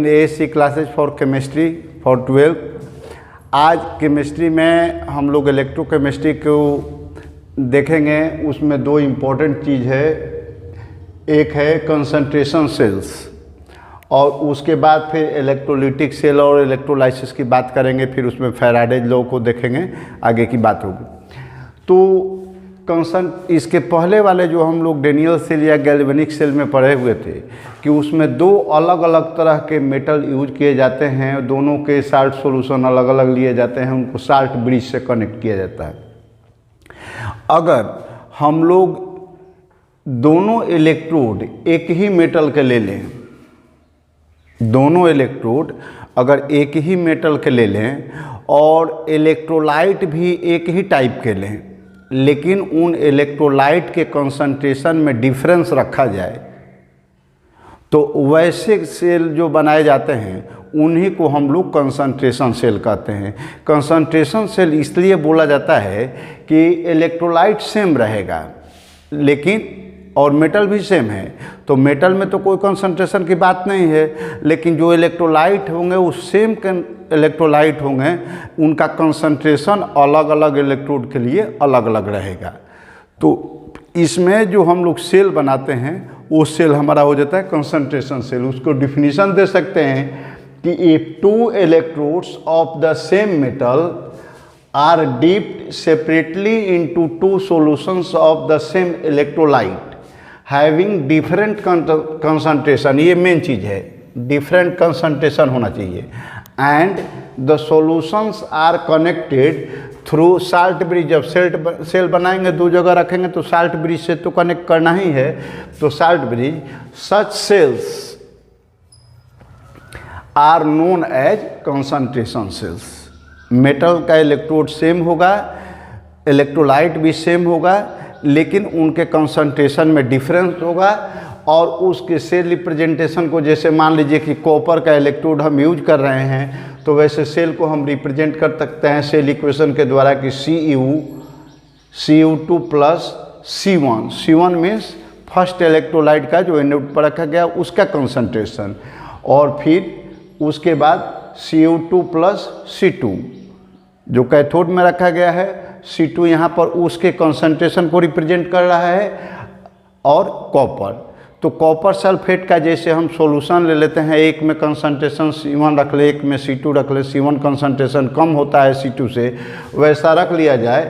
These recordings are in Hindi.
ASC classes for chemistry for 12। आज केमिस्ट्री में हम लोग इलेक्ट्रोकेमिस्ट्री को देखेंगे। उसमें दो इम्पोर्टेंट चीज़ है, एक है कंसंट्रेशन सेल्स और उसके बाद फिर इलेक्ट्रोलिटिक सेल और इलेक्ट्रोलाइसिस की बात करेंगे। फिर उसमें फैराडे लॉ को देखेंगे, आगे की बात होगी। तो इसके पहले वाले जो हम लोग डेनियल सेल या गैल्वेनिक सेल में पढ़े हुए थे कि उसमें दो अलग अलग तरह के मेटल यूज किए जाते हैं, दोनों के साल्ट सॉल्यूशन अलग अलग लिए जाते हैं, उनको साल्ट ब्रिज से कनेक्ट किया जाता है। अगर हम लोग दोनों इलेक्ट्रोड एक ही मेटल के ले लें, दोनों इलेक्ट्रोड अगर एक ही मेटल के ले लें और इलेक्ट्रोलाइट भी एक ही टाइप के लें, लेकिन उन इलेक्ट्रोलाइट के कंसंट्रेशन में डिफरेंस रखा जाए, तो वैसे सेल जो बनाए जाते हैं उन्हीं को हम लोग कंसंट्रेशन सेल कहते हैं। कंसंट्रेशन सेल इसलिए बोला जाता है कि इलेक्ट्रोलाइट सेम रहेगा लेकिन और मेटल भी सेम है, तो मेटल में तो कोई कंसंट्रेशन की बात नहीं है, लेकिन जो इलेक्ट्रोलाइट होंगे वो सेम इलेक्ट्रोलाइट होंगे, उनका कंसंट्रेशन अलग अलग इलेक्ट्रोड के लिए अलग अलग रहेगा। तो इसमें जो हम लोग सेल बनाते हैं वो सेल हमारा हो जाता है कंसंट्रेशन सेल। उसको डिफिनीशन दे सकते हैं कि if two electrodes of the same metal are dipped separately into two solutions of the same electrolyte having different concentration, ये मेन चीज़ है, डिफरेंट कंसंट्रेशन होना चाहिए, and the solutions are connected through salt bridge. जब सेल बनाएंगे दो जगह रखेंगे तो साल्ट ब्रिज से तो कनेक्ट करना ही है, तो salt bridge, such cells are known as concentration cells. Metal का इलेक्ट्रोड सेम होगा, इलेक्ट्रोलाइट भी सेम होगा, लेकिन उनके कंसंट्रेशन में डिफरेंस होगा और उसके सेल रिप्रेजेंटेशन को, जैसे मान लीजिए कि कॉपर का इलेक्ट्रोड हम यूज कर रहे हैं, तो वैसे सेल को हम रिप्रेजेंट कर सकते हैं सेल इक्वेशन के द्वारा कि Cu2 plus C1। C1 means first electrolyte का जो एनोड पर रखा गया उसका कंसंट्रेशन, और फिर उसके बाद Cu2 प्लस C2 जो कैथोड में रखा गया है, C2 यहाँ पर उसके कंसंट्रेशन को रिप्रेजेंट कर रहा है, और कॉपर, तो कॉपर सल्फेट का जैसे हम सॉल्यूशन ले लेते हैं, एक में कंसंट्रेशन C1 रख ले, एक में C2 रख ले, C1 कंसंट्रेशन कम होता है C2 से, वैसा रख लिया जाए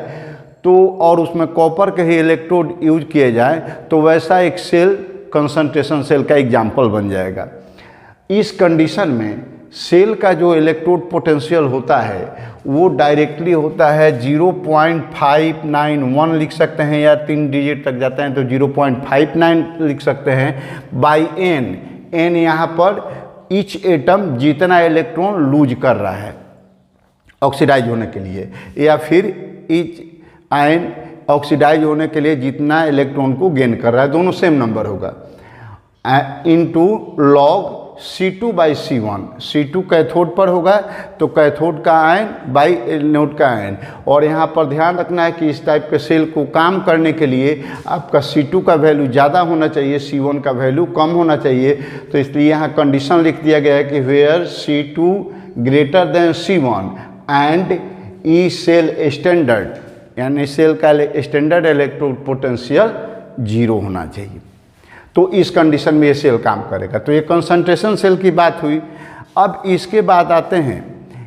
तो, और उसमें कॉपर के ही इलेक्ट्रोड यूज किए जाए, तो वैसा एक सेल कंसंट्रेशन सेल का एग्जाम्पल बन जाएगा। इस कंडीशन में सेल का जो इलेक्ट्रोड पोटेंशियल होता है वो डायरेक्टली होता है 0.591 लिख सकते हैं, या 3 डिजिट तक जाते हैं तो 0.59 लिख सकते हैं, बाई n। n यहाँ पर ईच एटम जितना इलेक्ट्रॉन लूज कर रहा है ऑक्सीडाइज होने के लिए, या फिर ईच आयन ऑक्सीडाइज होने के लिए जितना इलेक्ट्रॉन को गेन कर रहा है, दोनों सेम नंबर होगा, into log C2 by C1। C2 cathode पर होगा तो कैथोड का आयन बाई एनोड का आयन, और यहाँ पर ध्यान रखना है कि इस टाइप के सेल को काम करने के लिए आपका C2 का वैल्यू ज़्यादा होना चाहिए, C1 का वैल्यू कम होना चाहिए। तो इसलिए यहाँ कंडीशन लिख दिया गया है कि where C2 greater than C1 and E cell standard, यानी सेल का स्टैंडर्ड इलेक्ट्रोड पोटेंशियल 0 होना चाहिए, तो इस कंडीशन में ये सेल काम करेगा। तो ये कंसंट्रेशन सेल की बात हुई। अब इसके बाद आते हैं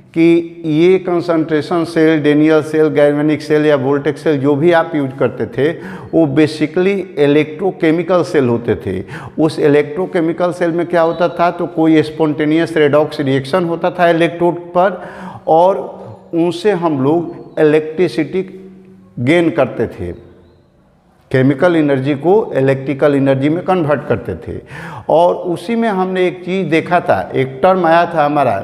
कि ये concentration cell, Daniell cell, galvanic cell या वोल्टेक सेल जो भी आप यूज करते थे वो बेसिकली इलेक्ट्रोकेमिकल सेल होते थे। उस इलेक्ट्रोकेमिकल सेल में क्या होता था, तो कोई स्पॉन्टेनियस रेडॉक्स रिएक्शन होता था इलेक्ट्रोड पर, और उनसे हम लोग इलेक्ट्रिसिटी गेन करते थे, केमिकल एनर्जी को इलेक्ट्रिकल एनर्जी में कन्वर्ट करते थे। और उसी में हमने एक चीज़ देखा था, एक टर्म आया था हमारा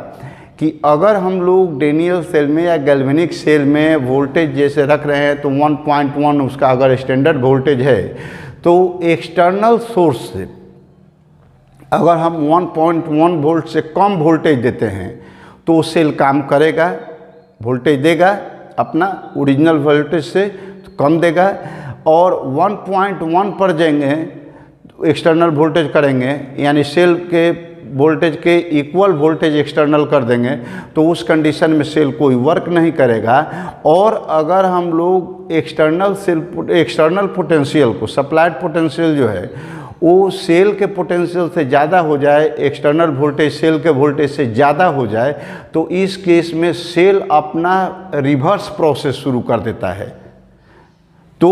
कि अगर हम लोग डेनियल सेल में या गैल्वेनिक सेल में वोल्टेज जैसे रख रहे हैं तो 1.1 उसका अगर स्टैंडर्ड वोल्टेज है, तो एक्सटर्नल सोर्स से अगर हम 1.1 वोल्ट से कम वोल्टेज देते हैं तो सेल काम करेगा, वोल्टेज देगा अपना ओरिजिनल वोल्टेज से कम देगा, और 1.1 पर जाएंगे एक्सटर्नल वोल्टेज करेंगे, यानी सेल के वोल्टेज के इक्वल वोल्टेज एक्सटर्नल कर देंगे तो उस कंडीशन में सेल कोई वर्क नहीं करेगा। और अगर हम लोग एक्सटर्नल पोटेंशियल को, सप्लाइड पोटेंशियल जो है वो सेल के पोटेंशियल से ज़्यादा हो जाए, एक्सटर्नल वोल्टेज सेल के वोल्टेज से ज़्यादा हो जाए, तो इस केस में सेल अपना रिवर्स प्रोसेस शुरू कर देता है। तो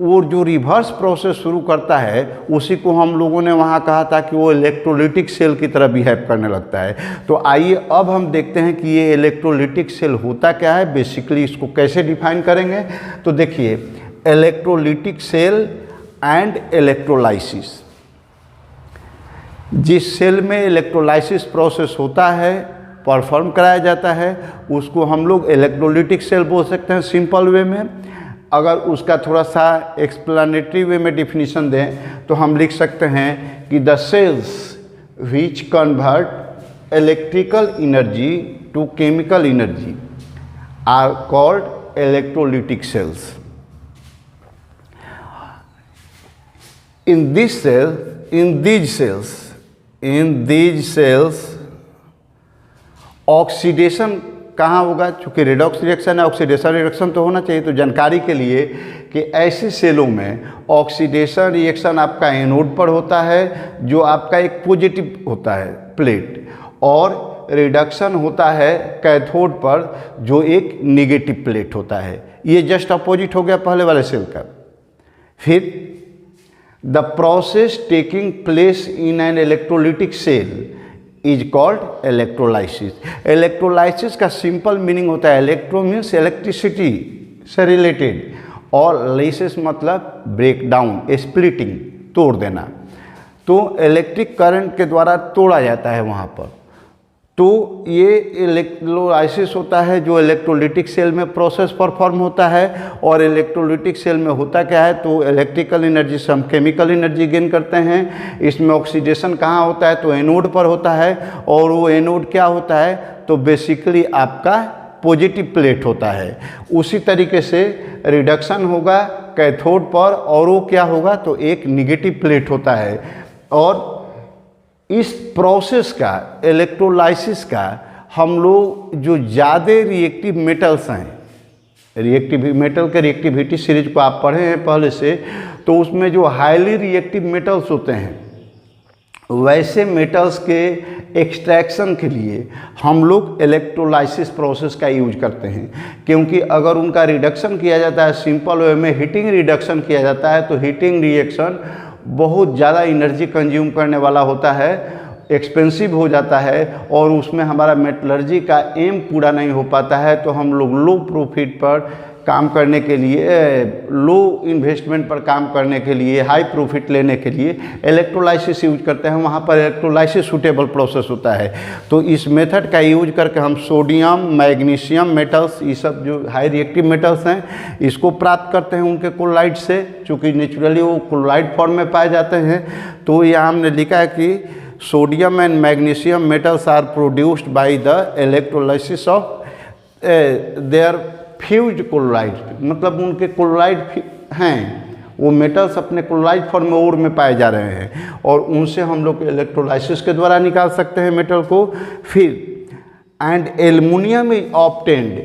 वो जो रिवर्स प्रोसेस शुरू करता है उसी को हम लोगों ने वहाँ कहा था कि वो इलेक्ट्रोलिटिक सेल की तरह बिहेव करने लगता है। तो आइए अब हम देखते हैं कि ये इलेक्ट्रोलिटिक सेल होता क्या है, बेसिकली इसको कैसे डिफाइन करेंगे। तो देखिए, इलेक्ट्रोलिटिक सेल एंड इलेक्ट्रोलाइसिस, जिस सेल में इलेक्ट्रोलाइसिस प्रोसेस होता है, परफॉर्म कराया जाता है, उसको हम लोग इलेक्ट्रोलिटिक सेल बोल सकते हैं सिंपल वे में। अगर उसका थोड़ा सा एक्सप्लेनेटरी वे में डिफिनीशन दें तो हम लिख सकते हैं कि the cells which convert electrical energy to chemical energy are called electrolytic cells. In these cells oxidation कहाँ होगा, चूँकि रिडॉक्स रिएक्शन है, ऑक्सीडेशन रिएक्शन तो होना चाहिए। तो जानकारी के लिए कि ऐसे सेलों में ऑक्सीडेशन रिएक्शन आपका एनोड पर होता है जो आपका एक पॉजिटिव होता है प्लेट, और रिडक्शन होता है कैथोड पर जो एक नेगेटिव प्लेट होता है। ये जस्ट अपोजिट हो गया पहले वाले सेल का। फिर the process taking place in an electrolytic cell is called electrolysis. Electrolysis का सिंपल मीनिंग होता है, इलेक्ट्रो मीन्स इलेक्ट्रिसिटी से रिलेटेड, और लाइसिस मतलब ब्रेक डाउन, स्प्लिटिंग, तोड़ देना। तो इलेक्ट्रिक करंट के द्वारा तोड़ा जाता है वहाँ पर। तो ये इलेक्ट्रोलाइसिस होता है जो इलेक्ट्रोलिटिक सेल में प्रोसेस परफॉर्म होता है। और इलेक्ट्रोलिटिक सेल में होता क्या है, तो इलेक्ट्रिकल एनर्जी से हम केमिकल एनर्जी गेन करते हैं। इसमें ऑक्सीडेशन कहाँ होता है, तो एनोड पर होता है, और वो एनोड क्या होता है, तो बेसिकली आपका पॉजिटिव प्लेट होता है। उसी तरीके से रिडक्शन होगा कैथोड पर, और वो क्या होगा, तो एक निगेटिव प्लेट होता है। और इस प्रोसेस का, इलेक्ट्रोलाइसिस का, हम लोग जो ज़्यादा रिएक्टिव मेटल्स हैं, रिएक्टिव मेटल के रिएक्टिविटी सीरीज को आप पढ़े हैं पहले से, तो उसमें जो हाईली रिएक्टिव मेटल्स होते हैं वैसे मेटल्स के एक्सट्रैक्शन के लिए हम लोग इलेक्ट्रोलाइसिस प्रोसेस का यूज करते हैं। क्योंकि अगर उनका रिडक्शन किया जाता है सिंपल वे में, हीटिंग रिडक्शन किया जाता है, तो हीटिंग रिएक्शन बहुत ज़्यादा एनर्जी कंज्यूम करने वाला होता है, एक्सपेंसिव हो जाता है, और उसमें हमारा मेटलर्जी का एम पूरा नहीं हो पाता है। तो हम लोग लो प्रॉफिट पर काम करने के लिए, लो इन्वेस्टमेंट पर काम करने के लिए, हाई प्रॉफिट लेने के लिए इलेक्ट्रोलाइसिस यूज करते हैं। वहाँ पर इलेक्ट्रोलाइसिस सूटेबल प्रोसेस होता है। तो इस मेथड का यूज करके हम सोडियम, मैग्नीशियम मेटल्स, ये सब जो हाई रिएक्टिव मेटल्स हैं, इसको प्राप्त करते हैं उनके कोलाइड से, चूँकि नेचुरली वो कोलाइड फॉर्म में पाए जाते हैं। तो यहाँ हमने लिखा है कि sodium and magnesium metals are produced by the electrolysis of their fused chloride, मतलब उनके क्लोराइड हैं, वो मेटल्स अपने क्लोराइड फॉर्म में ओर में पाए जा रहे हैं, और उनसे हम लोग इलेक्ट्रोलाइसिस के द्वारा निकाल सकते हैं मेटल को। फिर and aluminium is obtained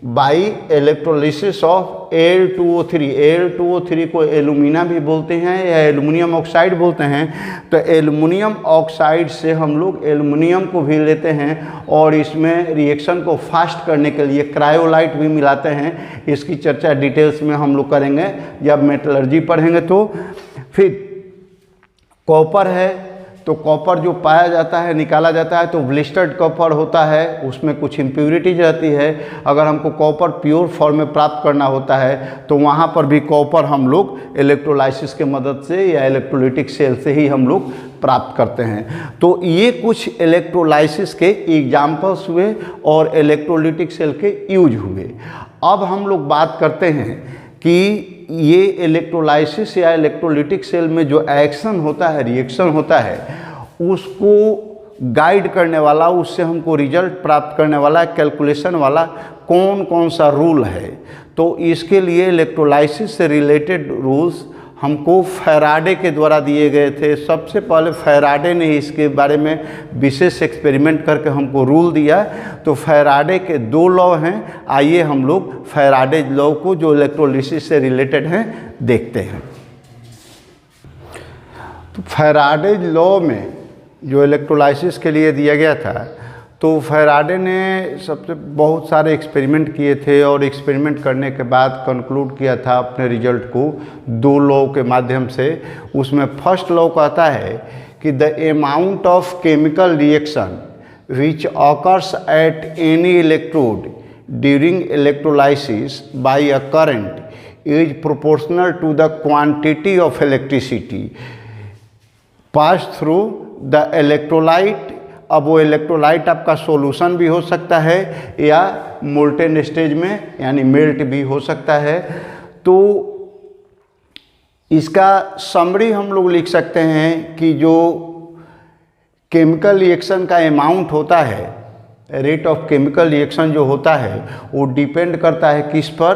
by electrolysis of Al2O3। Al2O3 को एल्यूमिना भी बोलते हैं या एल्युमिनियम ऑक्साइड बोलते हैं। तो एल्युमिनियम ऑक्साइड से हम लोग एल्युमिनियम को भी लेते हैं, और इसमें रिएक्शन को फास्ट करने के लिए क्रायोलाइट भी मिलाते हैं। इसकी चर्चा डिटेल्स में हम लोग करेंगे जब मेटलर्जी पढ़ेंगे। तो फिर कॉपर है, तो कॉपर जो पाया जाता है, निकाला जाता है, तो ब्लिस्टर्ड कॉपर होता है, उसमें कुछ इम्प्योरिटीज रहती है। अगर हमको कॉपर प्योर फॉर्म में प्राप्त करना होता है तो वहाँ पर भी कॉपर हम लोग इलेक्ट्रोलाइसिस के मदद से या इलेक्ट्रोलिटिक सेल से ही हम लोग प्राप्त करते हैं। तो ये कुछ इलेक्ट्रोलाइसिस के एग्जाम्पल्स हुए और इलेक्ट्रोलिटिक सेल के यूज हुए। अब हम लोग बात करते हैं कि ये इलेक्ट्रोलाइसिस या इलेक्ट्रोलिटिक सेल में जो एक्शन होता है, रिएक्शन होता है, उसको गाइड करने वाला, उससे हमको रिजल्ट प्राप्त करने वाला, कैलकुलेशन वाला कौन कौन सा रूल है। तो इसके लिए इलेक्ट्रोलाइसिस से रिलेटेड रूल्स हमको फैराडे के द्वारा दिए गए थे। सबसे पहले फैराडे ने इसके बारे में विशेष एक्सपेरिमेंट करके हमको रूल दिया। तो फैराडे के 2 लॉ हैं, आइए हम लोग फैराडे लॉ को जो इलेक्ट्रोलिसिस से रिलेटेड हैं देखते हैं। तो फैराडे लॉ में जो इलेक्ट्रोलाइसिस के लिए दिया गया था, तो फैराडे ने सबसे बहुत सारे एक्सपेरिमेंट किए थे और एक्सपेरिमेंट करने के बाद कंक्लूड किया था अपने रिजल्ट को 2 लॉ के माध्यम से। उसमें फर्स्ट लॉ कहता है कि the amount of chemical reaction which occurs at any electrode during electrolysis by a current is proportional to the quantity of electricity pass through the electrolyte. अब वो इलेक्ट्रोलाइट आपका सॉल्यूशन भी हो सकता है या मोल्टेन स्टेज में यानी मेल्ट भी हो सकता है। तो इसका समरी हम लोग लिख सकते हैं कि जो केमिकल रिएक्शन का अमाउंट होता है, रेट ऑफ केमिकल रिएक्शन जो होता है, वो डिपेंड करता है किस पर,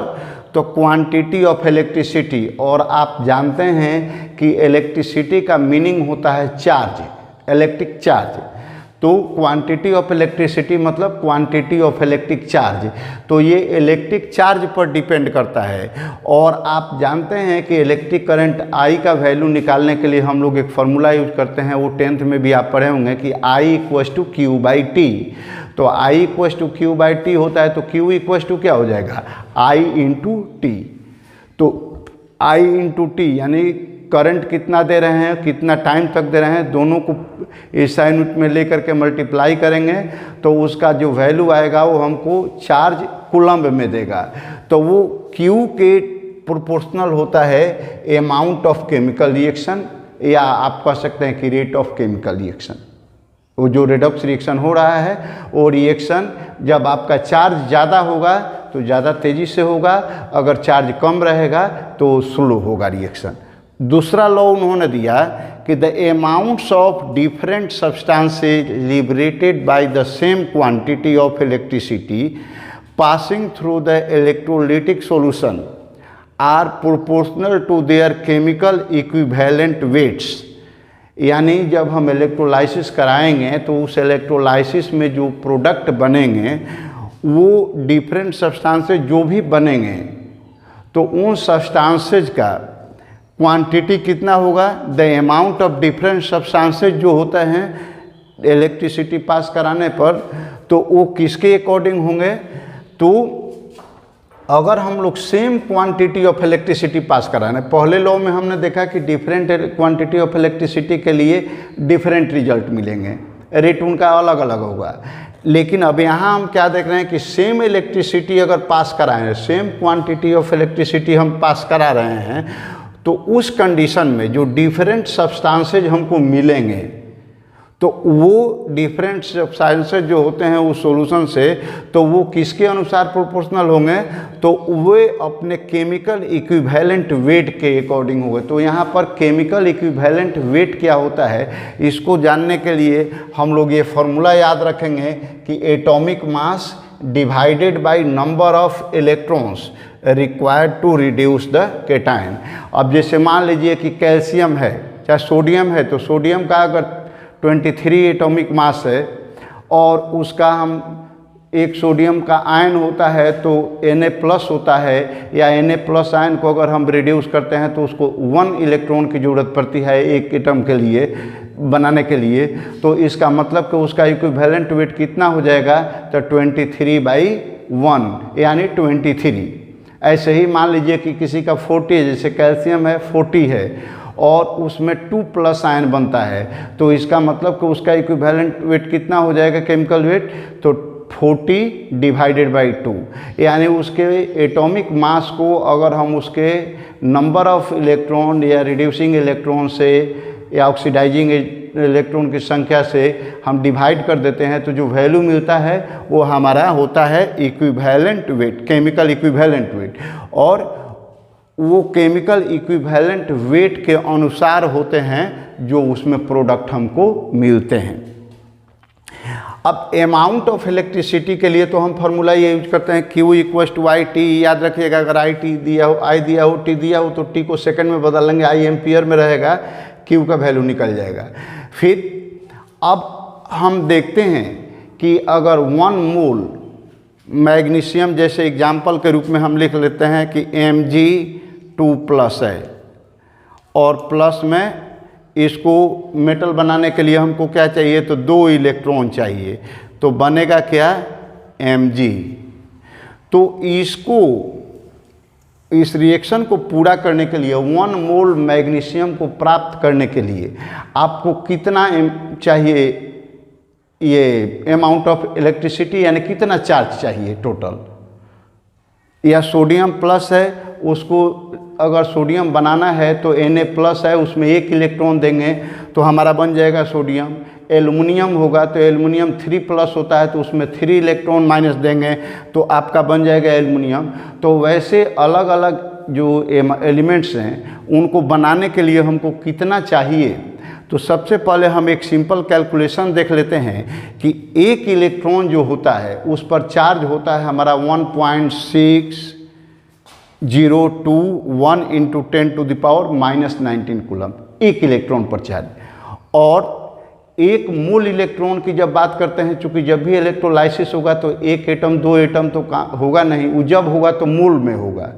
तो क्वांटिटी ऑफ इलेक्ट्रिसिटी। और आप जानते हैं कि इलेक्ट्रिसिटी का मीनिंग होता है चार्ज, इलेक्ट्रिक चार्ज। तो क्वांटिटी ऑफ इलेक्ट्रिसिटी मतलब क्वांटिटी ऑफ इलेक्ट्रिक चार्ज। तो ये इलेक्ट्रिक चार्ज पर डिपेंड करता है। और आप जानते हैं कि इलेक्ट्रिक करंट I का वैल्यू निकालने के लिए हम लोग एक फार्मूला यूज करते हैं, वो 10th में भी आप पढ़े होंगे कि I = Q/T। तो I = Q/T होता है, तो Q = क्या हो जाएगा, I × T। तो I × T यानी करंट कितना दे रहे हैं, कितना टाइम तक दे रहे हैं, दोनों को SI यूनिट में लेकर के मल्टीप्लाई करेंगे तो उसका जो वैल्यू आएगा वो हमको चार्ज कूलम्ब में देगा। तो वो Q के प्रोपोर्शनल होता है अमाउंट ऑफ केमिकल रिएक्शन, या आप कह सकते हैं कि रेट ऑफ केमिकल रिएक्शन। वो जो रेडॉक्स रिएक्शन हो रहा है वो रिएक्शन जब आपका चार्ज ज़्यादा होगा तो ज़्यादा तेज़ी से होगा, अगर चार्ज कम रहेगा तो स्लो होगा रिएक्शन। दूसरा लॉ उन्होंने दिया कि the amounts of different substances liberated by the same quantity of electricity passing through the electrolytic solution are proportional to their chemical equivalent weights. यानी जब हम इलेक्ट्रोलाइसिस कराएंगे तो उस इलेक्ट्रोलाइसिस में जो प्रोडक्ट बनेंगे वो डिफरेंट सब्सटेंसेज जो भी बनेंगे तो उन सब्सटेंसेज का क्वांटिटी कितना होगा, the amount of different substances जो होते हैं इलेक्ट्रिसिटी पास कराने पर, तो वो किसके अकॉर्डिंग होंगे। तो अगर हम लोग सेम क्वांटिटी ऑफ इलेक्ट्रिसिटी पास कराना है, पहले लॉ में हमने देखा कि डिफरेंट क्वांटिटी ऑफ इलेक्ट्रिसिटी के लिए डिफरेंट रिजल्ट मिलेंगे, रेट उनका अलग अलग होगा। लेकिन अब यहाँ हम क्या देख रहे हैं कि सेम इलेक्ट्रिसिटी अगर पास कराएं, सेम क्वांटिटी ऑफ इलेक्ट्रिसिटी हम पास करा रहे हैं, तो उस कंडीशन में जो डिफरेंट सब्सटेंसेज हमको मिलेंगे तो वो डिफरेंट सब्सटेंसेज जो होते हैं उस सॉल्यूशन से, तो वो किसके अनुसार प्रोपोर्शनल होंगे, तो वे अपने केमिकल इक्विवेलेंट वेट के अकॉर्डिंग होंगे। तो यहाँ पर केमिकल इक्विवेलेंट वेट क्या होता है, इसको जानने के लिए हम लोग ये फार्मूला याद रखेंगे कि atomic mass divided by number of electrons required to reduce the cation. अब जैसे मान लीजिए कि कैल्शियम है चाहे सोडियम है, तो सोडियम का अगर 23 एटॉमिक मास है और उसका हम एक सोडियम का आयन होता है तो Na+ होता है, या Na+ आयन को अगर हम रिड्यूस करते हैं तो उसको 1 इलेक्ट्रॉन की ज़रूरत पड़ती है एक एटम के लिए बनाने के लिए। तो इसका मतलब कि उसका इक्विवेलेंट वेट कितना हो जाएगा, तो 23/1 यानी 23। ऐसे ही मान लीजिए कि किसी का 40 है, जैसे कैल्शियम है 40 है और उसमें 2+ आयन बनता है, तो इसका मतलब कि उसका इक्विवेलेंट वेट कितना हो जाएगा केमिकल वेट, तो 40/2 यानी उसके एटॉमिक मास को अगर हम उसके नंबर ऑफ इलेक्ट्रॉन या रिड्यूसिंग इलेक्ट्रॉन से या ऑक्सीडाइजिंग इलेक्ट्रॉन की संख्या से हम डिवाइड कर देते हैं तो जो वैल्यू मिलता है वो हमारा होता है equivalent weight, chemical equivalent weight. और वो केमिकल इक्विवेलेंट वेट के अनुसार होते हैं जो उसमें प्रोडक्ट हमको मिलते हैं। अब अमाउंट ऑफ इलेक्ट्रिसिटी के लिए तो हम फार्मूला ये यूज करते हैं Q = आई टी। याद रखिएगा, अगर आई टी दिया हो, आई दिया हो, टी दिया हो तो टी को सेकंड में बदल लेंगे, आई एम्पियर में रहेगा, Q का वैल्यू निकल जाएगा। फिर अब हम देखते हैं कि अगर 1 मोल मैग्नीशियम, जैसे एग्जाम्पल के रूप में हम लिख लेते हैं कि Mg2+ है और प्लस में इसको मेटल बनाने के लिए हमको क्या चाहिए, तो 2 इलेक्ट्रॉन चाहिए, तो बनेगा क्या, Mg। तो इसको, इस रिएक्शन को पूरा करने के लिए 1 मोल मैग्नीशियम को प्राप्त करने के लिए आपको कितना चाहिए, ये अमाउंट ऑफ इलेक्ट्रिसिटी यानी कितना चार्ज चाहिए टोटल। या सोडियम प्लस है, उसको अगर सोडियम बनाना है तो Na+ है, उसमें 1 इलेक्ट्रॉन देंगे तो हमारा बन जाएगा सोडियम। एल्युमिनियम होगा तो एल्युमिनियम 3+ होता है तो उसमें 3 इलेक्ट्रॉन माइनस देंगे तो आपका बन जाएगा एल्युमिनियम। तो वैसे अलग अलग जो एलिमेंट्स हैं उनको बनाने के लिए हमको कितना चाहिए, तो सबसे पहले हम एक सिंपल कैलकुलेशन देख लेते हैं कि 1 इलेक्ट्रॉन जो होता है उस पर चार्ज होता है हमारा 1.602 × 10⁻⁻19 कूलम 1 इलेक्ट्रॉन पर चार्ज। और 1 मोल इलेक्ट्रॉन की जब बात करते हैं, चूँकि जब भी इलेक्ट्रोलाइसिस होगा तो 1 एटम 2 एटम तो होगा नहीं, वो जब होगा तो मोल में होगा।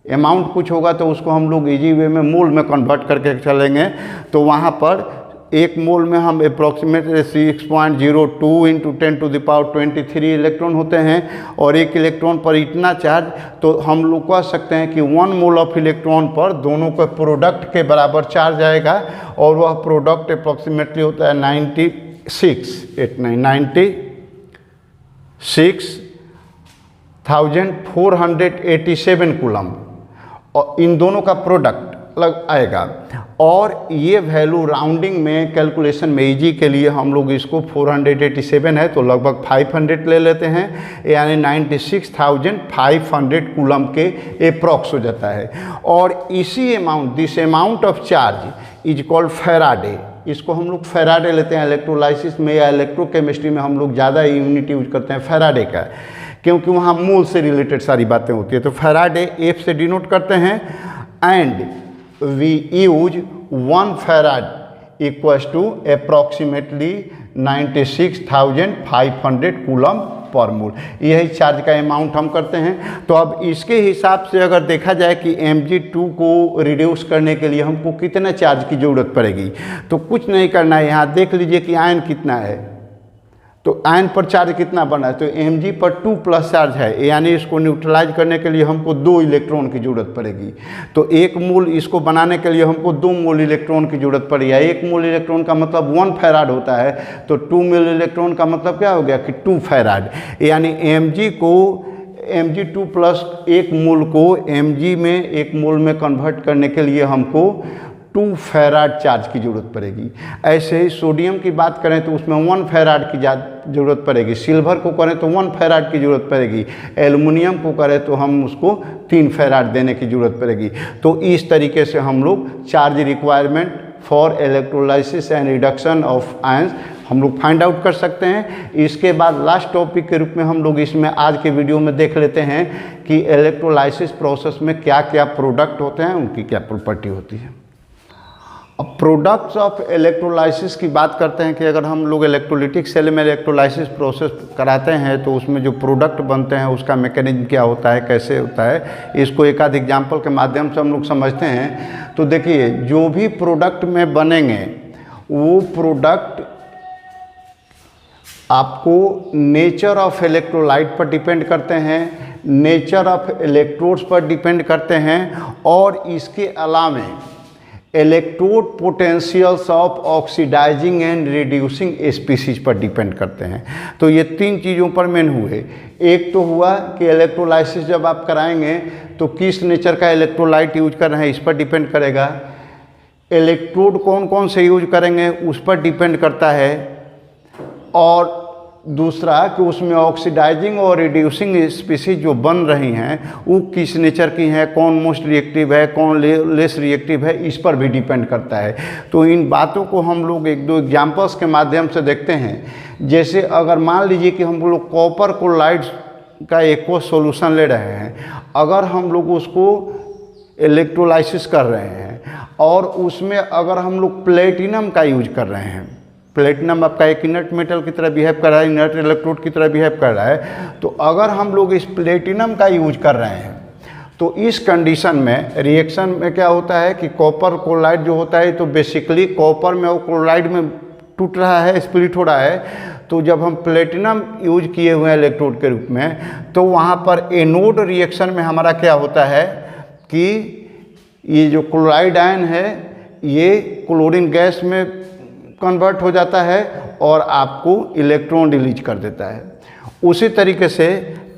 अमाउंट कुछ होगा तो उसको हम लोग इजी वे में मोल में कन्वर्ट करके चलेंगे। तो वहाँ पर 1 मोल में हम अप्रॉक्सीमेटली 6.02 × 10⁻23 इलेक्ट्रॉन होते हैं और 1 इलेक्ट्रॉन पर इतना चार्ज, तो हम लोग कह सकते हैं कि 1 मोल ऑफ इलेक्ट्रॉन पर दोनों के प्रोडक्ट के बराबर चार्ज आएगा और वह प्रोडक्ट अप्रॉक्सीमेटली होता है 96,487 कूलम, और इन दोनों का प्रोडक्ट लग आएगा। और ये वैल्यू राउंडिंग में कैलकुलेशन में इजी के लिए हम लोग इसको 487 है तो लगभग 500 ले लेते हैं, यानी 96,500 कूलम के अप्रॉक्स हो जाता है। और इसी amount, this amount of charge is called Faraday. इसको हम लोग फैराडे लेते हैं इलेक्ट्रोलाइसिस में या इलेक्ट्रोकेमिस्ट्री में, हम लोग ज़्यादा यूनिट यूज करते हैं फैराडे का, क्योंकि वहाँ मोल से रिलेटेड सारी बातें होती है। तो फैराडे F से डिनोट करते हैं and we use 1 farad = approximately 96,500 coulomb per mole. यही चार्ज का अमाउंट हम करते हैं। तो अब इसके हिसाब से अगर देखा जाए कि Mg2 को रिड्यूस करने के लिए हमको कितने चार्ज की ज़रूरत पड़ेगी, तो कुछ नहीं करना है, यहाँ देख लीजिए कि आयन कितना है, तो आयन पर चार्ज कितना बना है, तो Mg पर 2+ चार्ज है, यानी इसको न्यूट्रलाइज करने के लिए हमको 2 इलेक्ट्रॉन की ज़रूरत पड़ेगी। तो 1 मोल इसको बनाने के लिए हमको 2 मोल इलेक्ट्रॉन की ज़रूरत पड़ी है। 1 मोल इलेक्ट्रॉन का मतलब 1 फैराड होता है, तो 2 मोल इलेक्ट्रॉन का मतलब क्या हो गया कि 2 फैराड, यानी Mg2 प्लस 1 मोल को Mg में 1 मोल में कन्वर्ट करने के लिए हमको 2 फैराड चार्ज की ज़रूरत पड़ेगी। ऐसे ही सोडियम की बात करें तो उसमें 1 फैराड की ज़रूरत पड़ेगी। सिल्वर को करें तो 1 फैराड की ज़रूरत पड़ेगी। एल्युमिनियम को करें तो हम उसको 3 फैराड देने की ज़रूरत पड़ेगी। तो इस तरीके से हम लोग charge requirement for electrolysis and reduction of ions हम लोग फाइंड आउट कर सकते हैं। इसके बाद लास्ट टॉपिक के रूप में हम लोग इसमें आज के वीडियो में देख लेते हैं कि इलेक्ट्रोलाइसिस प्रोसेस में क्या क्या प्रोडक्ट होते हैं, उनकी क्या प्रॉपर्टी होती है। अब प्रोडक्ट्स ऑफ इलेक्ट्रोलाइसिस की बात करते हैं कि अगर हम लोग इलेक्ट्रोलिटिक सेल में इलेक्ट्रोलाइसिस प्रोसेस कराते हैं तो उसमें जो प्रोडक्ट बनते हैं उसका मैकेनिज्म क्या होता है, कैसे होता है, इसको एक आध एग्जाम्पल के माध्यम से हम लोग समझते हैं। तो देखिए, जो भी प्रोडक्ट में बनेंगे वो प्रोडक्ट आपको नेचर ऑफ इलेक्ट्रोलाइट पर डिपेंड करते हैं, नेचर ऑफ इलेक्ट्रोड्स पर डिपेंड करते हैं, और इसके अलावा electrode potentials of oxidising and reducing species पर डिपेंड करते हैं। तो ये 3 चीज़ों पर मेन हुए। एक तो हुआ कि इलेक्ट्रोलाइसिस जब आप कराएंगे तो किस नेचर का इलेक्ट्रोलाइट यूज कर रहे हैं इस पर डिपेंड करेगा। इलेक्ट्रोड कौन कौन से यूज करेंगे उस पर डिपेंड करता है। और दूसरा कि उसमें ऑक्सीडाइजिंग और रिड्यूसिंग स्पीसीज जो बन रही हैं वो किस नेचर की हैं, कौन मोस्ट रिएक्टिव है, कौन लेस रिएक्टिव है, इस पर भी डिपेंड करता है। तो इन बातों को हम लोग एक दो एग्जांपल्स के माध्यम से देखते हैं। जैसे अगर मान लीजिए कि हम लोग कॉपर क्लोराइड का एक्वस सॉल्यूशन ले रहे हैं, अगर हम लोग उसको इलेक्ट्रोलाइसिस कर रहे हैं और उसमें अगर हम लोग प्लेटिनम का यूज कर रहे हैं, प्लेटिनम आपका एक इनर्ट मेटल की तरह बिहेव कर रहा है, इनर्ट इलेक्ट्रोड की तरह बिहेव कर रहा है, तो अगर हम लोग इस प्लेटिनम का यूज कर रहे हैं तो इस कंडीशन में रिएक्शन में क्या होता है कि कॉपर क्लोराइड जो होता है तो बेसिकली कॉपर में और क्लोराइड में टूट रहा है, स्प्लिट हो रहा है। तो जब हम प्लेटिनम यूज किए हुए हैं इलेक्ट्रोड के रूप में, तो वहाँ पर एनोड रिएक्शन में हमारा क्या होता है कि ये जो क्लोराइड आयन है ये क्लोरीन गैस में कन्वर्ट हो जाता है और आपको इलेक्ट्रॉन रिलीज कर देता है। उसी तरीके से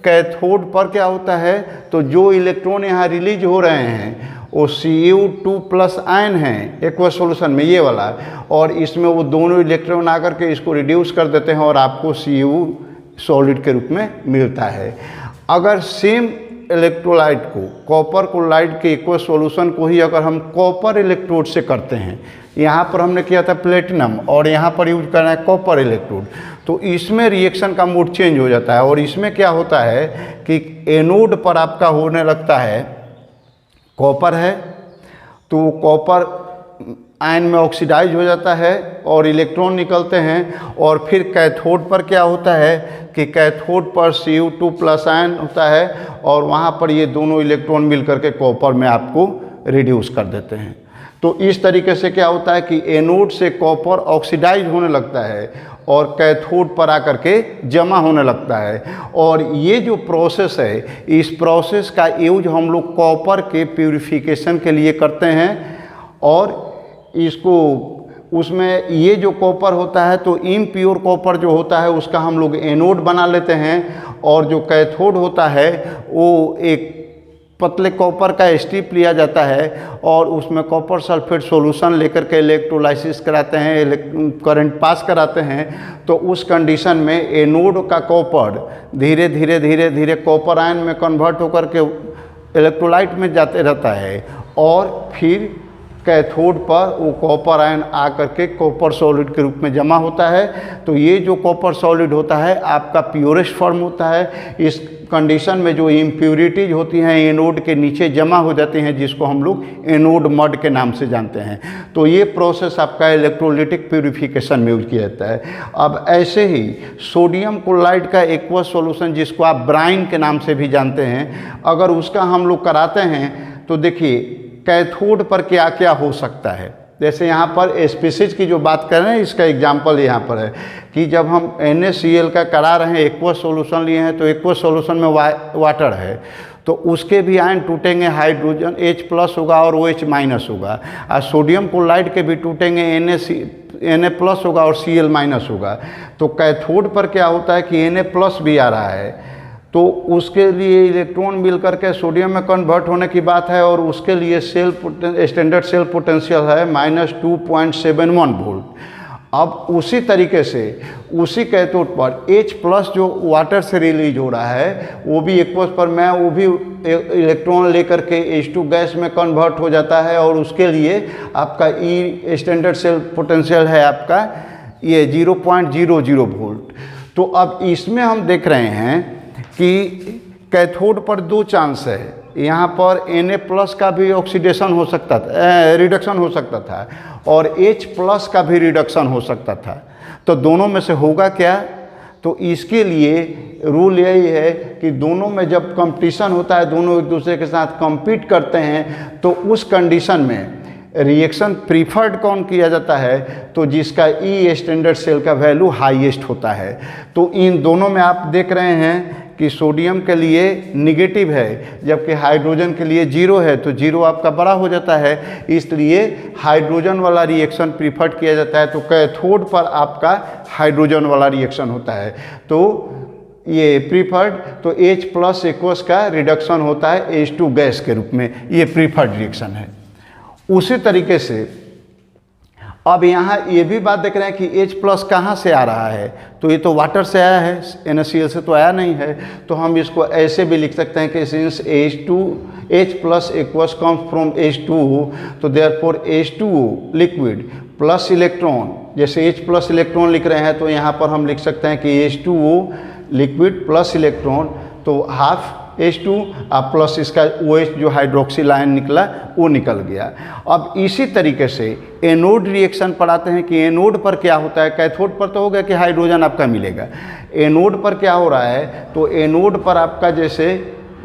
कैथोड पर क्या होता है, तो जो इलेक्ट्रॉन यहाँ रिलीज हो रहे हैं वो Cu2+ आयन है एक्वस सॉल्यूशन में, ये वाला, और इसमें वो दोनों इलेक्ट्रॉन आकर के इसको रिड्यूस कर देते हैं और आपको Cu सॉलिड के रूप में मिलता है। अगर सेम इलेक्ट्रोलाइट को, कॉपर क्लोराइड के एक्वस सॉल्यूशन को ही अगर हम कॉपर इलेक्ट्रोड से करते हैं, यहाँ पर हमने किया था प्लेटिनम और यहाँ पर यूज करना है कॉपर इलेक्ट्रोड, तो इसमें रिएक्शन का मोड चेंज हो जाता है। और इसमें क्या होता है कि एनोड पर आपका होने लगता है, कॉपर है तो कॉपर आयन में ऑक्सीडाइज हो जाता है और इलेक्ट्रॉन निकलते हैं, और फिर कैथोड पर क्या होता है कि कैथोड पर Cu2+ आयन होता है और वहाँ पर ये दोनों इलेक्ट्रॉन मिल करके कॉपर में आपको रिड्यूस कर देते हैं। तो इस तरीके से क्या होता है कि एनोड से कॉपर ऑक्सीडाइज होने लगता है और कैथोड पर आकर के जमा होने लगता है। और ये जो प्रोसेस है, इस प्रोसेस का यूज हम लोग कॉपर के प्यूरिफिकेशन के लिए करते हैं, और इसको उसमें ये जो कॉपर होता है तो इम्प्योर कॉपर जो होता है उसका हम लोग एनोड बना लेते हैं, और जो कैथोड होता है वो एक पतले कॉपर का स्ट्रिप लिया जाता है और उसमें कॉपर सल्फेट सॉल्यूशन लेकर के इलेक्ट्रोलाइसिस कराते हैं, करंट पास कराते हैं। तो उस कंडीशन में एनोड का कॉपर धीरे धीरे धीरे धीरे कॉपर आयन में कन्वर्ट होकर के इलेक्ट्रोलाइट में जाते रहता है, और फिर कैथोड पर वो कॉपर आयन आकर के कॉपर सॉलिड के रूप में जमा होता है। तो ये जो कॉपर सॉलिड होता है आपका प्योरेस्ट फॉर्म होता है। इस कंडीशन में जो इम्प्योरिटीज होती हैं एनोड के नीचे जमा हो जाती हैं, जिसको हम लोग एनोड मड के नाम से जानते हैं। तो ये प्रोसेस आपका इलेक्ट्रोलिटिक प्यूरिफिकेशन में यूज किया जाता है। अब ऐसे ही सोडियम क्लोराइड का एक्वस सॉल्यूशन, जिसको आप ब्राइन के नाम से भी जानते हैं, अगर उसका हम लोग कराते हैं तो देखिए कैथोड पर क्या क्या हो सकता है। जैसे यहाँ पर स्पीसीज की जो बात कर रहे हैं, इसका एग्जांपल यहाँ पर है कि जब हम NaCl का करा रहे हैं, एक्वस सॉल्यूशन लिए हैं, तो एक्वस सॉल्यूशन में वाटर है, तो उसके भी आयन टूटेंगे, हाइड्रोजन H+ होगा और OH- होगा, और सोडियम क्लोराइड के भी टूटेंगे, Na+ होगा और Cl- होगा। तो कैथोड पर क्या होता है कि Na+ भी आ रहा है, तो उसके लिए इलेक्ट्रॉन मिल करके सोडियम में कन्वर्ट होने की बात है, और उसके लिए स्टैंडर्ड सेल पोटेंशियल है -2.71 वोल्ट। अब उसी तरीके से उसी कैथोड पर H+ जो वाटर से रिलीज हो रहा है वो भी एक्वस पर में वो भी इलेक्ट्रॉन लेकर के H2 गैस में कन्वर्ट हो जाता है, और उसके लिए आपका E स्टैंडर्ड सेल पोटेंशियल है आपका ये 0.00 वोल्ट। तो अब इसमें हम देख रहे हैं कि कैथोड पर दो चांस है, यहाँ पर Na+ का भी ऑक्सीडेशन हो सकता था, रिडक्शन हो सकता था, और H+ का भी रिडक्शन हो सकता था। तो दोनों में से होगा क्या, तो इसके लिए रूल यही है कि दोनों में जब कंपटीशन होता है, दोनों एक दूसरे के साथ compete करते हैं, तो उस कंडीशन में रिएक्शन प्रीफर्ड कौन किया जाता है, तो जिसका ई स्टैंडर्ड सेल का वैल्यू हाईएस्ट होता है। तो इन दोनों में आप देख रहे हैं कि सोडियम के लिए निगेटिव है, जबकि हाइड्रोजन के लिए 0 है, तो 0 आपका बड़ा हो जाता है, इसलिए हाइड्रोजन वाला रिएक्शन प्रीफर्ड किया जाता है। तो कैथोड पर आपका हाइड्रोजन वाला रिएक्शन होता है, तो ये प्रीफर्ड, तो H+ एक्वस का रिडक्शन होता है H2 गैस के रूप में, ये प्रीफर्ड रिएक्शन है। उसी तरीके से अब यहाँ ये भी बात देख रहे हैं कि H प्लस कहाँ से आ रहा है, तो ये तो वाटर से आया है, NaCl से तो आया नहीं है। तो हम इसको ऐसे भी लिख सकते हैं कि since H plus aqueous comes from H2O, तो therefore H2O liquid plus electron, जैसे H प्लस इलेक्ट्रॉन लिख रहे हैं तो यहाँ पर हम लिख सकते हैं कि H2O लिक्विड प्लस इलेक्ट्रॉन, तो हाफ H2 प्लस इसका OH जो हाइड्रोक्सिल आयन निकला वो निकल गया। अब इसी तरीके से एनोड रिएक्शन पर आते हैं कि एनोड पर क्या होता है। कैथोड पर तो हो गया कि हाइड्रोजन आपका मिलेगा, एनोड पर क्या हो रहा है, तो एनोड पर आपका जैसे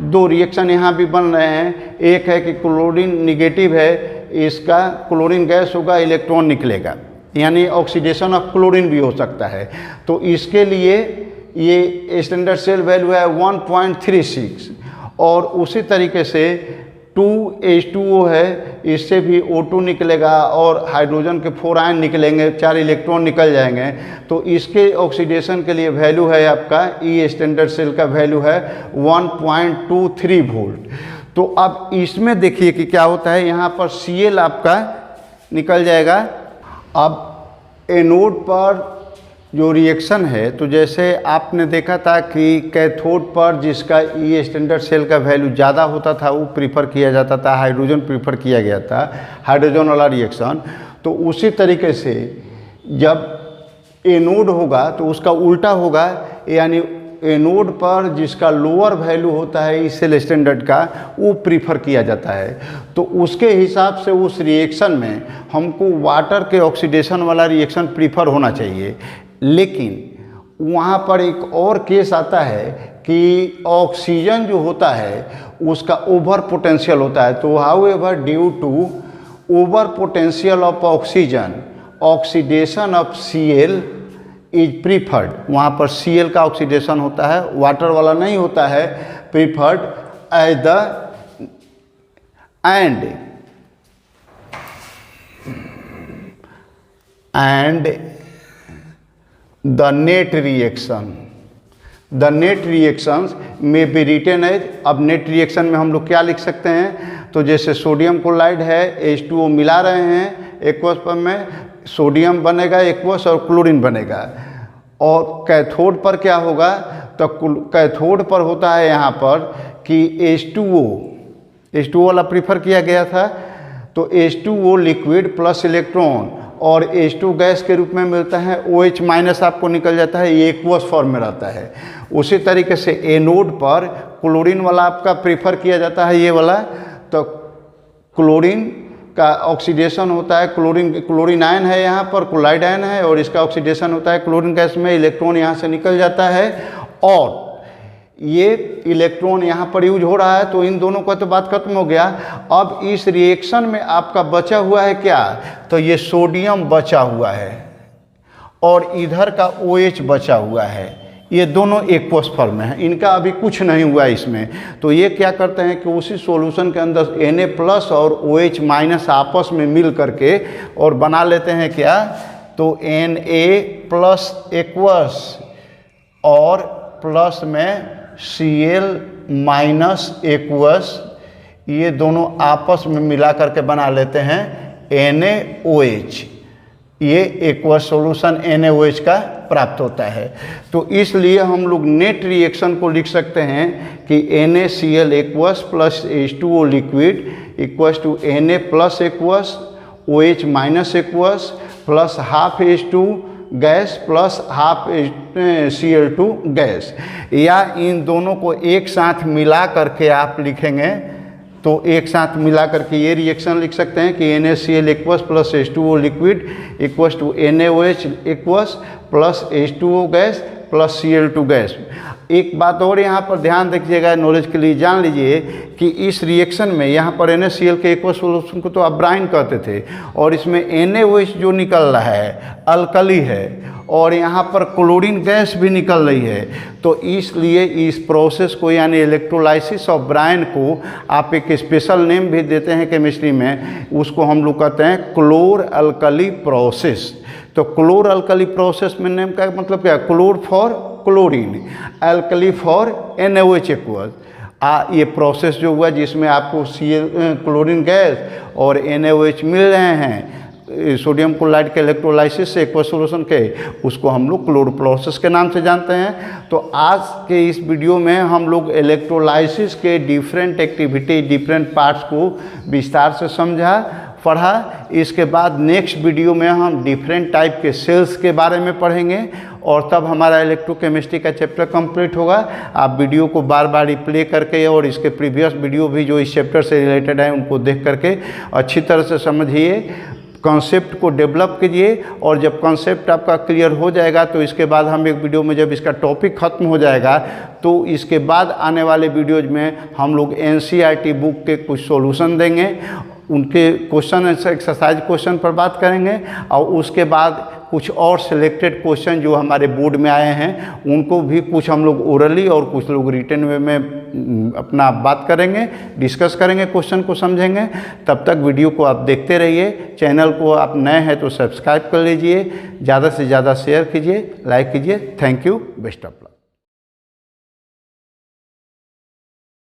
दो रिएक्शन यहाँ भी बन रहे हैं। एक है कि क्लोरीन निगेटिव है, इसका क्लोरीन गैस होगा, इलेक्ट्रॉन निकलेगा, यानी ऑक्सीडेशन ऑफ क्लोरीन भी हो सकता है। तो इसके लिए ये स्टैंडर्ड सेल वैल्यू है 1.36, और उसी तरीके से 2H2O है, इससे भी O2 निकलेगा और हाइड्रोजन के 4 आयन निकलेंगे, 4 इलेक्ट्रॉन निकल जाएंगे। तो इसके ऑक्सीडेशन के लिए वैल्यू है आपका ई स्टैंडर्ड सेल का वैल्यू है 1.23 वोल्ट। तो अब इसमें देखिए कि क्या होता है, यहाँ पर Cl आपका निकल जाएगा। अब एनोड पर जो रिएक्शन है, तो जैसे आपने देखा था कि कैथोड पर जिसका ई स्टैंडर्ड सेल का वैल्यू ज़्यादा होता था वो प्रीफर किया जाता था, हाइड्रोजन प्रीफर किया गया था, हाइड्रोजन वाला रिएक्शन। तो उसी तरीके से जब एनोड होगा तो उसका उल्टा होगा, यानी एनोड पर जिसका लोअर वैल्यू होता है इस सेल स्टैंडर्ड का वो प्रीफर किया जाता है। तो उसके हिसाब से उस रिएक्शन में हमको वाटर के ऑक्सीडेशन वाला रिएक्शन प्रीफर होना चाहिए। लेकिन वहाँ पर एक और केस आता है कि ऑक्सीजन जो होता है उसका ओवर पोटेंशियल होता है। तो however due to over potential of oxygen, oxidation of Cl is preferred. वहाँ पर Cl का ऑक्सीडेशन होता है, वाटर वाला नहीं होता है, preferred as the and the net reactions may be written as। अब नेट रिएक्शन में हम लोग क्या लिख सकते हैं, तो जैसे सोडियम क्लोराइड है, H2O मिला रहे हैं एक्वस पर में, सोडियम बनेगा एक्वस और क्लोरीन बनेगा। और कैथोड पर क्या होगा, तो कैथोड पर होता है यहाँ पर कि H2O वाला प्रीफर किया गया था, तो H2O लिक्विड प्लस इलेक्ट्रॉन और H2 गैस के रूप में मिलता है, OH माइनस आपको निकल जाता है, ये एक्वस फॉर्म में रहता है। उसी तरीके से एनोड पर क्लोरीन वाला आपका प्रीफर किया जाता है, ये वाला, तो क्लोरीन का ऑक्सीडेशन होता है, क्लोरीन आयन है यहाँ पर, क्लोराइड आयन है, और इसका ऑक्सीडेशन होता है क्लोरीन गैस में, इलेक्ट्रॉन यहाँ से निकल जाता है और ये इलेक्ट्रॉन यहाँ पर यूज हो रहा है। तो इन दोनों का तो बात खत्म हो गया। अब इस रिएक्शन में आपका बचा हुआ है क्या, तो ये सोडियम बचा हुआ है और इधर का OH बचा हुआ है। ये दोनों एक्वस फॉर्म में है, इनका अभी कुछ नहीं हुआ इसमें। तो ये क्या करते हैं कि उसी सॉल्यूशन के अंदर Na प्लस और OH माइनस आपस में मिल करके और बना लेते हैं क्या, तो Na प्लस एक्वस और प्लस में Cl माइनस एक्वस, ये दोनों आपस में मिला करके बना लेते हैं NaOH। ये एक्वस सॉल्यूशन NaOH का प्राप्त होता है। तो इसलिए हम लोग नेट रिएक्शन को लिख सकते हैं कि NaCl aqueous plus H2O liquid equals to Na plus aqueous OH minus aqueous plus half H2 gas plus half Cl2 gas, या इन दोनों को एक साथ मिला करके आप लिखेंगे तो एक साथ मिला करके ये रिएक्शन लिख सकते हैं कि NaCl aqueous plus H2O liquid equals to NaOH aqueous plus H2O gas plus Cl2 gas. एक बात और यहाँ पर ध्यान रखिएगा, नॉलेज के लिए जान लीजिए कि इस रिएक्शन में यहाँ पर NaCl के एक्वस सॉल्यूशन को तो आप ब्राइन कहते थे, और इसमें NaOH जो निकल रहा है अल्कली है, और यहाँ पर क्लोरीन गैस भी निकल रही है। तो इसलिए इस प्रोसेस को यानी इलेक्ट्रोलाइसिस ऑफ ब्राइन को आप एक स्पेशल नेम भी देते हैं केमिस्ट्री में, उसको हम लोग कहते हैं क्लोर अल्कली प्रोसेस। तो क्लोर अल्कली प्रोसेस में नेम का मतलब क्या, chlor for chlorine, alkali for NaOH aqueous. ये प्रोसेस जो हुआ जिसमें आपको क्लोरीन गैस और NaOH मिल रहे हैं, सोडियम क्लोराइड के इलेक्ट्रोलाइसिस से एक्वा सॉल्यूशन के, उसको हम लोग क्लोरो प्रोसेस के नाम से जानते हैं। तो आज के इस वीडियो में हम लोग इलेक्ट्रोलाइसिस के डिफरेंट एक्टिविटी, डिफरेंट पार्ट्स को विस्तार से पढ़ा। इसके बाद नेक्स्ट वीडियो में हम डिफरेंट टाइप के सेल्स के बारे में पढ़ेंगे और तब हमारा इलेक्ट्रोकेमिस्ट्री का चैप्टर कंप्लीट होगा। आप वीडियो को बार बार रिप्ले करके और इसके प्रीवियस वीडियो भी जो इस चैप्टर से रिलेटेड है उनको देख करके अच्छी तरह से समझिए, कॉन्सेप्ट को डेवलप कीजिए। और जब कॉन्सेप्ट आपका क्लियर हो जाएगा तो इसके बाद हम एक वीडियो में जब इसका टॉपिक ख़त्म हो जाएगा तो इसके बाद आने वाले वीडियोज में हम लोग NCERT बुक के कुछ सॉल्यूशन देंगे, उनके क्वेश्चन एक्सरसाइज क्वेश्चन पर बात करेंगे और उसके बाद कुछ और सिलेक्टेड क्वेश्चन जो हमारे बोर्ड में आए हैं उनको भी कुछ हम लोग ओरली और कुछ लोग रिटन वे में अपना बात करेंगे, डिस्कस करेंगे, क्वेश्चन को समझेंगे। तब तक वीडियो को आप देखते रहिए। चैनल को आप नए हैं तो सब्सक्राइब कर लीजिए, ज़्यादा से ज़्यादा शेयर कीजिए, लाइक कीजिए। Thank you, best of luck.